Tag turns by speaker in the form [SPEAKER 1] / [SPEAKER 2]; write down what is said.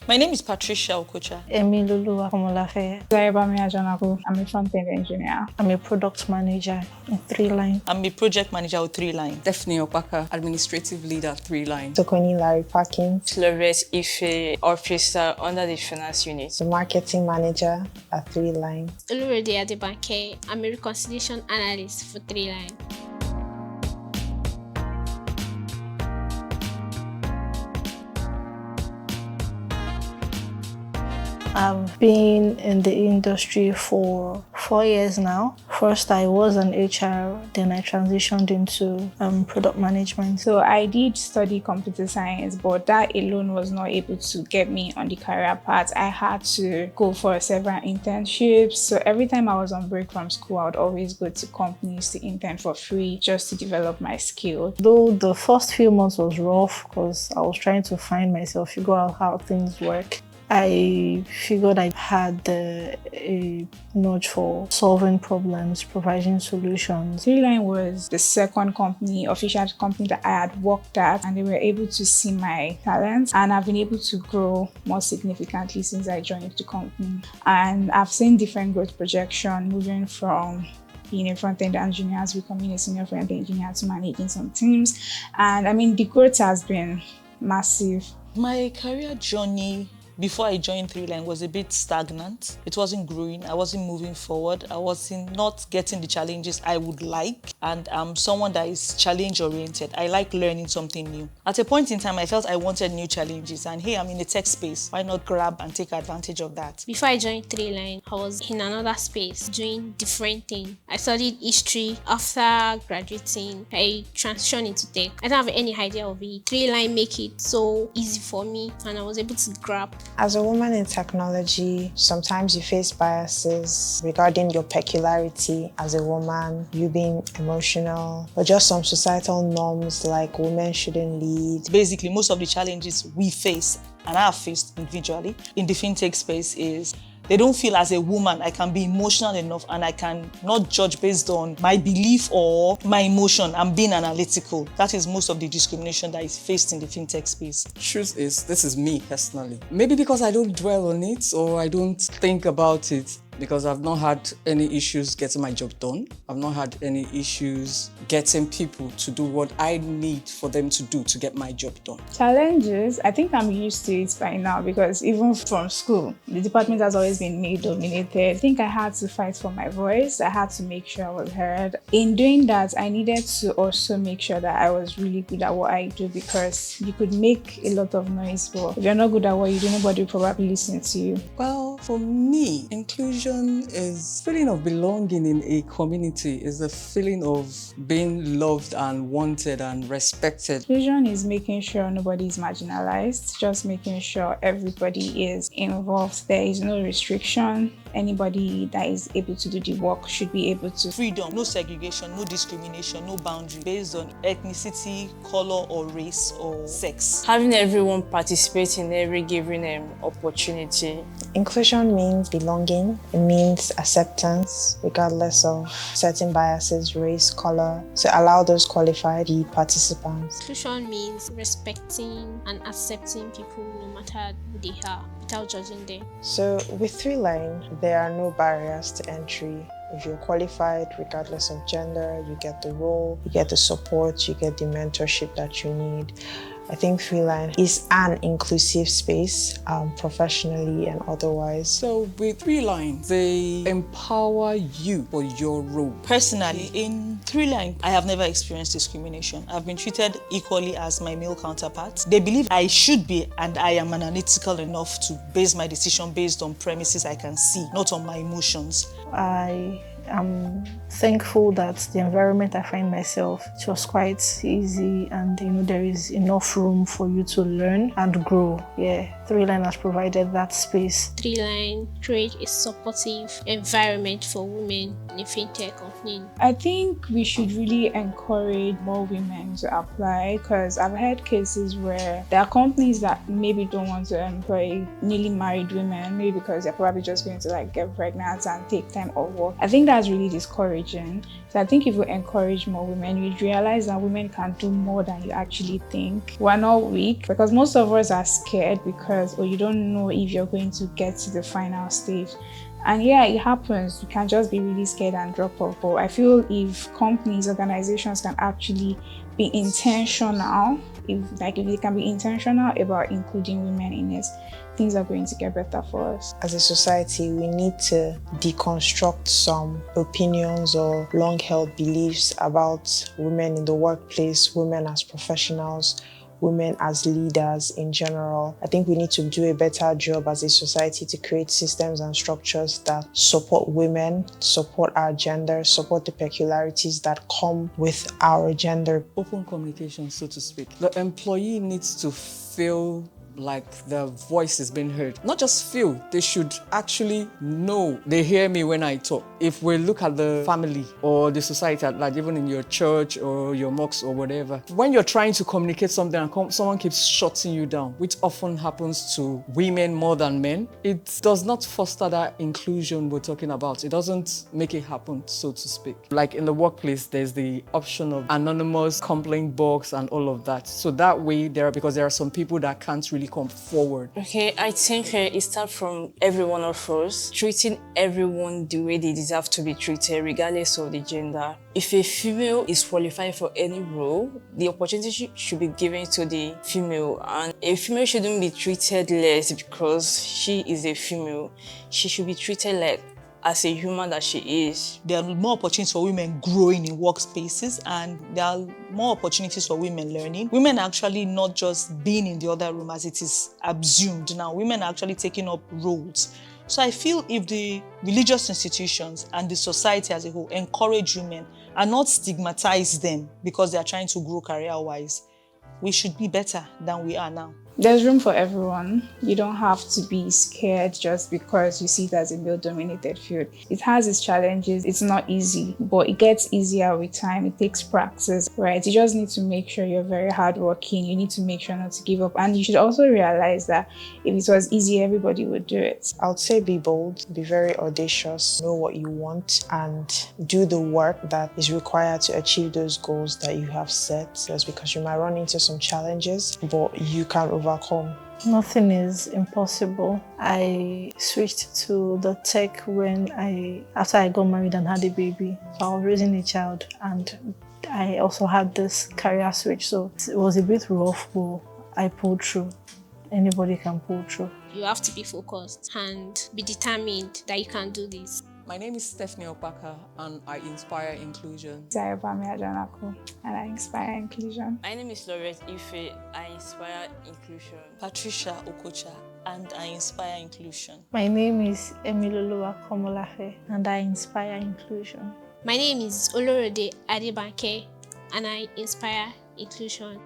[SPEAKER 1] My name is Patricia Okocha.
[SPEAKER 2] Emilulu Akomolafe.
[SPEAKER 3] I'm a front-end engineer.
[SPEAKER 2] I'm a product manager in 3Line.
[SPEAKER 1] I'm a project manager with 3Line.
[SPEAKER 4] Stephanie Opaka, administrative leader, 3Line.
[SPEAKER 5] Tokoni Larry Parkins.
[SPEAKER 6] Flores Ife, officer under the finance unit.
[SPEAKER 5] The marketing manager at 3Line.
[SPEAKER 7] Olurede Adebanke, I'm a reconciliation analyst for 3Line.
[SPEAKER 2] I've been in the industry for 4 years now. First, I was an HR, then I transitioned into product management.
[SPEAKER 3] So I did study computer science, but that alone was not able to get me on the career path. I had to go for several internships. So every time I was on break from school, I would always go to companies to intern for free just to develop my skill.
[SPEAKER 2] Though the first few months was rough because I was trying to find myself, figure out how things work. I figured I had a nudge for solving problems, providing solutions.
[SPEAKER 3] 3Line was the second official company that I had worked at, and they were able to see my talents, and I've been able to grow more significantly since I joined the company. And I've seen different growth projection, moving from being a front-end engineer to becoming a senior front-end engineer to managing some teams. And I mean, the growth has been massive.
[SPEAKER 1] My career journey before I joined 3Line was a bit stagnant. It wasn't growing, I wasn't moving forward, I wasn't not getting the challenges I would like, and I'm someone that is challenge-oriented. I like learning something new. At a point in time, I felt I wanted new challenges, and hey, I'm in the tech space. Why not grab and take advantage of that?
[SPEAKER 7] Before I joined 3Line, I was in another space doing different things. I studied history. After graduating, I transitioned into tech. I don't have any idea of it. 3Line make it so easy for me, and I was able to grab.
[SPEAKER 5] As a woman in technology, sometimes you face biases regarding your peculiarity as a woman, you being emotional, or just some societal norms like women shouldn't lead.
[SPEAKER 1] Basically, most of the challenges we face and I have faced individually in the fintech space is they don't feel as a woman I can be emotional enough and I can not judge based on my belief or my emotion. I'm being analytical. That is most of the discrimination that is faced in the fintech space.
[SPEAKER 4] Truth is, this is me personally. Maybe because I don't dwell on it or I don't think about it, because I've not had any issues getting my job done. I've not had any issues getting people to do what I need for them to do to get my job done.
[SPEAKER 3] Challenges, I think I'm used to it by now because even from school, the department has always been male-dominated. I think I had to fight for my voice. I had to make sure I was heard. In doing that, I needed to also make sure that I was really good at what I do, because you could make a lot of noise, but if you're not good at what you do, nobody will probably listen to you.
[SPEAKER 4] Well, for me, inclusion is feeling of belonging in a community, is the feeling of being loved and wanted and respected.
[SPEAKER 3] Inclusion is making sure nobody is marginalized, just making sure everybody is involved. There is no restriction. Anybody that is able to do the work should be able to.
[SPEAKER 1] Freedom, no segregation, no discrimination, no boundary based on ethnicity, color or race or sex.
[SPEAKER 6] Having everyone participate in every given opportunity.
[SPEAKER 5] Inclusion means belonging. It means acceptance, regardless of certain biases, race, color, to allow those qualified participants.
[SPEAKER 7] Inclusion means respecting and accepting people no matter who they are, without judging them.
[SPEAKER 5] So with 3Line, there are no barriers to entry. If you're qualified, regardless of gender, you get the role, you get the support, you get the mentorship that you need. I think 3Line is an inclusive space, professionally and otherwise.
[SPEAKER 4] So with 3Line, they empower you for your role.
[SPEAKER 1] Personally, in 3Line, I have never experienced discrimination. I've been treated equally as my male counterparts. They believe I should be, and I am analytical enough to base my decision based on premises I can see, not on my emotions.
[SPEAKER 2] I'm thankful that the environment I find myself, it was quite easy, and there is enough room for you to learn and grow. Yeah, 3Line has provided that space.
[SPEAKER 7] 3Line create a supportive environment for women in a fintech company.
[SPEAKER 3] I think we should really encourage more women to apply, because I've heard cases where there are companies that maybe don't want to employ newly married women, maybe because they're probably just going to get pregnant and take time off work. I think that's really discouraging. So I think if we encourage more women, you'd realize that women can do more than you actually think. We're not weak, because most of us are scared because because, or you don't know if you're going to get to the final stage. And yeah, it happens. You can just be really scared and drop off. But I feel if companies, organizations can actually be intentional, if they can be intentional about including women in it, things are going to get better for us.
[SPEAKER 5] As a society, we need to deconstruct some opinions or long-held beliefs about women in the workplace, women as professionals, women as leaders in general. I think we need to do a better job as a society to create systems and structures that support women, support our gender, support the peculiarities that come with our gender.
[SPEAKER 4] Open communication, so to speak. The employee needs to feel like their voice is being heard. Not just feel, they should actually know they hear me when I talk. If we look at the family or the society at large, even in your church or your mosque or whatever, when you're trying to communicate something and someone keeps shutting you down, which often happens to women more than men, it does not foster that inclusion we're talking about. It doesn't make it happen, so to speak. Like in the workplace, there's the option of anonymous complaint box and all of that. So that way, because there are some people that can't really come forward.
[SPEAKER 6] Okay, I think it starts from every one of us, treating everyone the way they deserve to be treated, regardless of the gender. If a female is qualified for any role, the opportunity should be given to the female, and a female shouldn't be treated less because she is a female. She should be treated like as a human that she is.
[SPEAKER 1] There are more opportunities for women growing in workspaces, and there are more opportunities for women learning. Women are actually not just being in the other room as it is assumed now. Women are actually taking up roles. So I feel if the religious institutions and the society as a whole encourage women and not stigmatize them because they are trying to grow career-wise, we should be better than we are now.
[SPEAKER 3] There's room for everyone. You don't have to be scared just because you see it as a male-dominated field. It has its challenges. It's not easy, but it gets easier with time. It takes practice, right? You just need to make sure you're very hardworking. You need to make sure not to give up. And you should also realize that if it was easy, everybody would do it.
[SPEAKER 5] I would say be bold, be very audacious, know what you want, and do the work that is required to achieve those goals that you have set. Just because you might run into some challenges, but you can overcome.
[SPEAKER 2] Nothing is impossible. I switched to the tech after I got married and had a baby. So I was raising a child and I also had this career switch. So it was a bit rough, but I pulled through. Anybody can pull through.
[SPEAKER 7] You have to be focused and be determined that you can do this.
[SPEAKER 4] My name is Stephanie Opaka and I inspire inclusion.
[SPEAKER 3] Zayobami Ajanako, and I inspire inclusion.
[SPEAKER 6] My name is Laureate Ife. I inspire inclusion.
[SPEAKER 1] Patricia Okocha, and I inspire inclusion.
[SPEAKER 2] My name is Emiloluwa Komolafe, and I inspire inclusion.
[SPEAKER 7] My name is Olorode Adebanke, and I inspire inclusion.